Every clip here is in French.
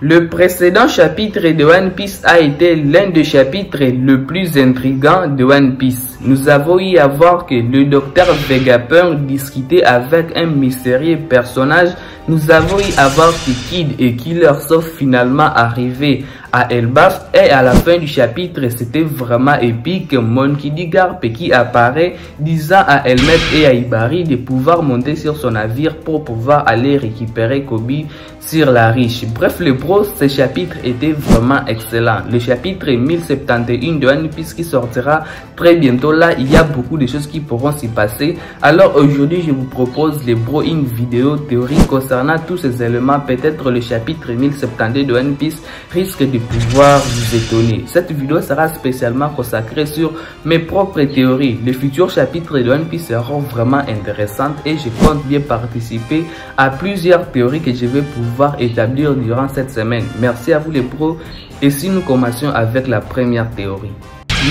Le précédent chapitre de One Piece a été l'un des chapitres le plus intrigants de One Piece. Nous avons eu à voir que le docteur Vegapunk discutait avec un mystérieux personnage. Nous avons eu à voir que Kid et Killer sont finalement arrivés à Elbaf, et à la fin du chapitre, c'était vraiment épique. Monkey D. Garp qui apparaît disant à Helmet et à Ibari de pouvoir monter sur son navire pour pouvoir aller récupérer Koby sur la riche. Bref, le bro, ce chapitre était vraiment excellent. Le chapitre 1071 de One Piece qui sortira très bientôt. Là, il y a beaucoup de choses qui pourront s'y passer. Alors aujourd'hui, je vous propose les bro une vidéo théorique concernant tous ces éléments. Peut-être le chapitre 1072 de One Piece risque de pouvoir vous étonner. Cette vidéo sera spécialement consacrée sur mes propres théories. Les futurs chapitres de One Piece seront vraiment intéressantes et je compte bien participer à plusieurs théories que je vais pouvoir établir durant cette semaine. Merci à vous les pros, et si nous commençons avec la première théorie.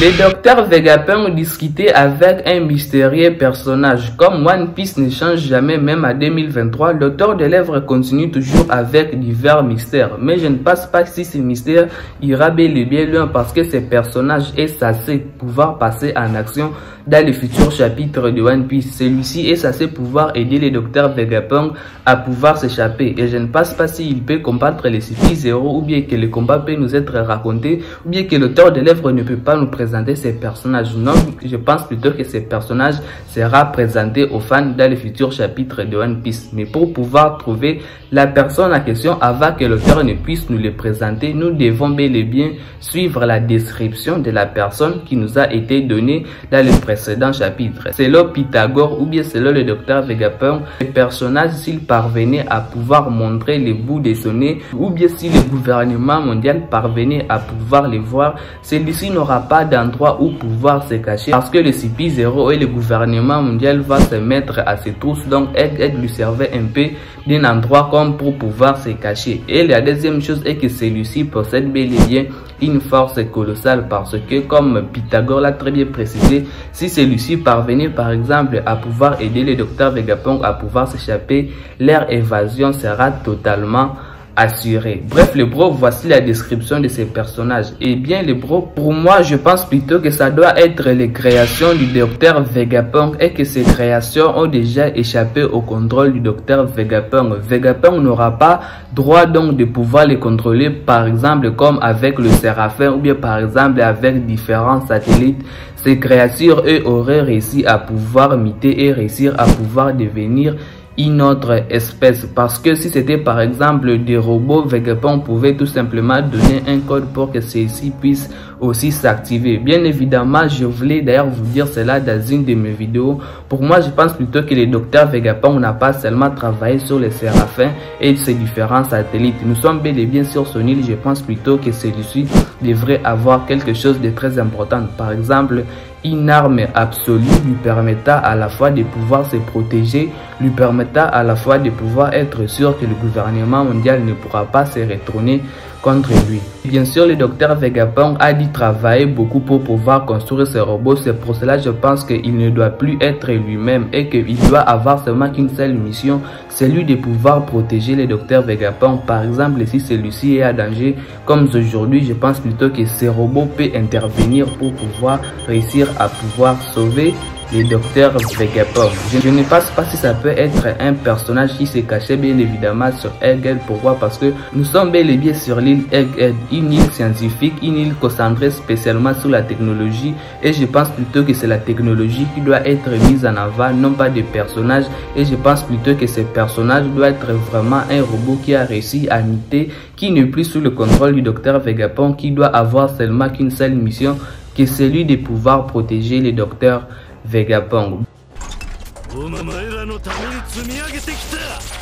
Le docteur Vegapunk discutait avec un mystérieux personnage. Comme One Piece ne change jamais, même à 2023, l'auteur de l'œuvre continue toujours avec divers mystères. Mais je ne pense pas si ce mystère ira bel et bien loin, parce que ce personnage est censé pouvoir passer en action dans les futurs chapitres de One Piece. Celui-ci est censé pouvoir aider le docteur Vegapunk à pouvoir s'échapper. Et je ne pense pas s'il peut combattre les CP0, ou bien que le combat peut nous être raconté, ou bien que l'auteur de l'œuvre ne peut pas nous présenter ces personnages. Non, je pense plutôt que ces personnages sera présenté aux fans dans les futurs chapitres de One Piece. Mais pour pouvoir trouver la personne en question avant que l'auteur ne puisse nous les présenter, nous devons bel et bien suivre la description de la personne qui nous a été donnée dans le précédent chapitre. Selon Pythagore ou bien selon le docteur Vegapunk, le personnage, s'il parvenait à pouvoir montrer les bouts de son nez, ou bien si le gouvernement mondial parvenait à pouvoir les voir, celui-ci n'aura pas d'endroit où pouvoir se cacher, parce que le CP0 et le gouvernement mondial va se mettre à ses trousses. Donc Egghead lui servait un peu d'un endroit comme pour pouvoir se cacher. Et la deuxième chose est que celui-ci possède bel et bien une force colossale, parce que comme Pythagore l'a très bien précisé, si celui-ci parvenait par exemple à pouvoir aider le docteur Vegapunk à pouvoir s'échapper, leur évasion sera totalement assuré. Bref les bros, voici la description de ces personnages. Et bien les bros, pour moi je pense plutôt que ça doit être les créations du docteur Vegapunk, et que ces créations ont déjà échappé au contrôle du docteur Vegapunk. Vegapunk n'aura pas droit donc de pouvoir les contrôler, par exemple comme avec le Séraphin, ou bien par exemple avec différents satellites. Ces créatures eux auraient réussi à pouvoir muter et réussir à pouvoir devenir une autre espèce, parce que si c'était par exemple des robots, Vegapunk pouvait tout simplement donner un code pour que ceux-ci puissent aussi s'activer. Bien évidemment, je voulais d'ailleurs vous dire cela dans une de mes vidéos. Pour moi, je pense plutôt que le docteur Vegapunk n'a pas seulement travaillé sur les Séraphins et ses différents satellites. Nous sommes bel et bien sur son île. Je pense plutôt que celui-ci devrait avoir quelque chose de très important. Par exemple, une arme absolue lui permettant à la fois de pouvoir se protéger, lui permettant à la fois de pouvoir être sûr que le gouvernement mondial ne pourra pas se retourner contre lui. Bien sûr, le docteur Vegapunk a dû travailler beaucoup pour pouvoir construire ce robot. C'est pour cela je pense qu'il ne doit plus être lui-même, et qu'il doit avoir seulement qu'une seule mission, celui de pouvoir protéger le docteur Vegapunk. Par exemple, si celui-ci est en danger, comme aujourd'hui, je pense plutôt que ce robot peut intervenir pour pouvoir réussir à pouvoir sauver le docteur Vegapunk. Je ne pense pas si ça peut être un personnage qui s'est caché bien évidemment sur Egghead. Pourquoi? Parce que nous sommes bel et bien sur l'île Egghead, une île scientifique, une île concentrée spécialement sur la technologie, et je pense plutôt que c'est la technologie qui doit être mise en avant, non pas des personnages. Et je pense plutôt que ce personnage doit être vraiment un robot qui a réussi à muter, qui n'est plus sous le contrôle du docteur Vegapunk, qui doit avoir seulement qu'une seule mission, qui est celui de pouvoir protéger le docteur Vegapunk.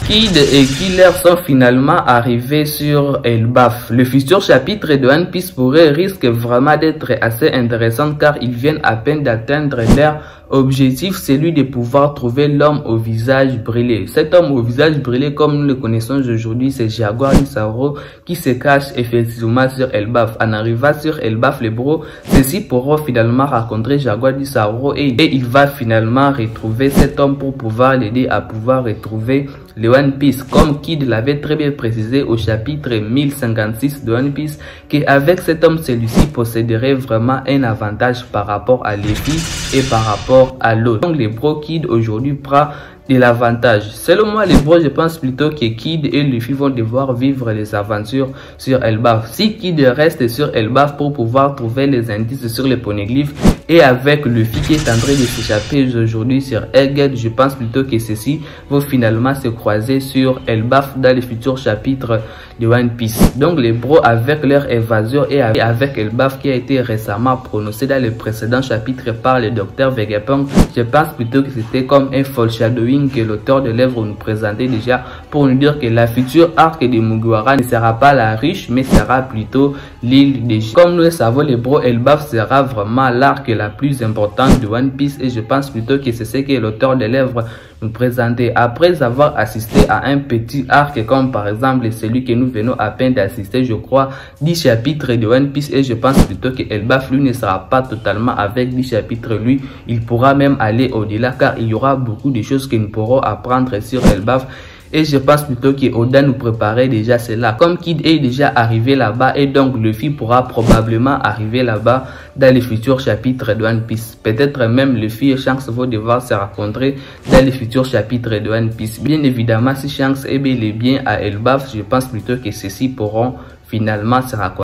Kid et Killer sont finalement arrivés sur Elbaf. Le futur chapitre de One Piece risque vraiment d'être assez intéressant, car ils viennent à peine d'atteindre leur objectif, celui de pouvoir trouver l'homme au visage brûlé. Cet homme au visage brûlé, comme nous le connaissons aujourd'hui, c'est Jaguar du Sauro, qui se cache effectivement sur Elbaf. En arrivant sur Elbaf, les bros, ceux-ci pourront finalement rencontrer Jaguar du Sauro, et il va finalement retrouver cet homme pour pouvoir l'aider à pouvoir retrouver le One Piece, comme Kid l'avait très bien précisé au chapitre 1056 de One Piece, qu'avec cet homme, celui-ci posséderait vraiment un avantage par rapport à Luffy et par rapport à l'autre. Donc les bros, Kid aujourd'hui prend de l'avantage. Selon moi, les bros, je pense plutôt que Kid et Luffy vont devoir vivre les aventures sur Elbaf. Si Kid reste sur Elbaf pour pouvoir trouver les indices sur les poneglyphes, et avec Luffy qui est en train de s'échapper aujourd'hui sur Egghead, je pense plutôt que ceux-ci vont finalement se croiser sur Elbaf dans les futurs chapitres de One Piece. Donc les bros, avec leur évasion et avec Elbaf qui a été récemment prononcé dans les précédents chapitres par le docteur Vegapunk, je pense plutôt que c'était comme un foreshadowing que l'auteur de l'œuvre nous présentait déjà pour nous dire que la future arc de Mugiwara ne sera pas la riche, mais sera plutôt l'île des Géants. Comme nous le savons, les bros, Elbaf sera vraiment l'arc la plus importante de One Piece et je pense plutôt que c'est ce que l'auteur de l'œuvre nous présentait après avoir assisté à un petit arc comme par exemple celui que nous venons à peine d'assister, je crois 10 chapitres de One Piece, et je pense plutôt que Elbaf lui ne sera pas totalement avec 10 chapitres, lui il pourra même aller au-delà car il y aura beaucoup de choses que nous pourrons apprendre sur Elbaf. Et je pense plutôt que Oda nous préparait déjà cela. Comme Kid est déjà arrivé là-bas et donc Luffy pourra probablement arriver là-bas dans les futurs chapitres de One Piece. Peut-être même Luffy et Shanks vont devoir se rencontrer dans les futurs chapitres de One Piece. Bien évidemment, si Shanks est bel et bien à Elbaf, je pense plutôt que ceux-ci pourront finalement se rencontrer.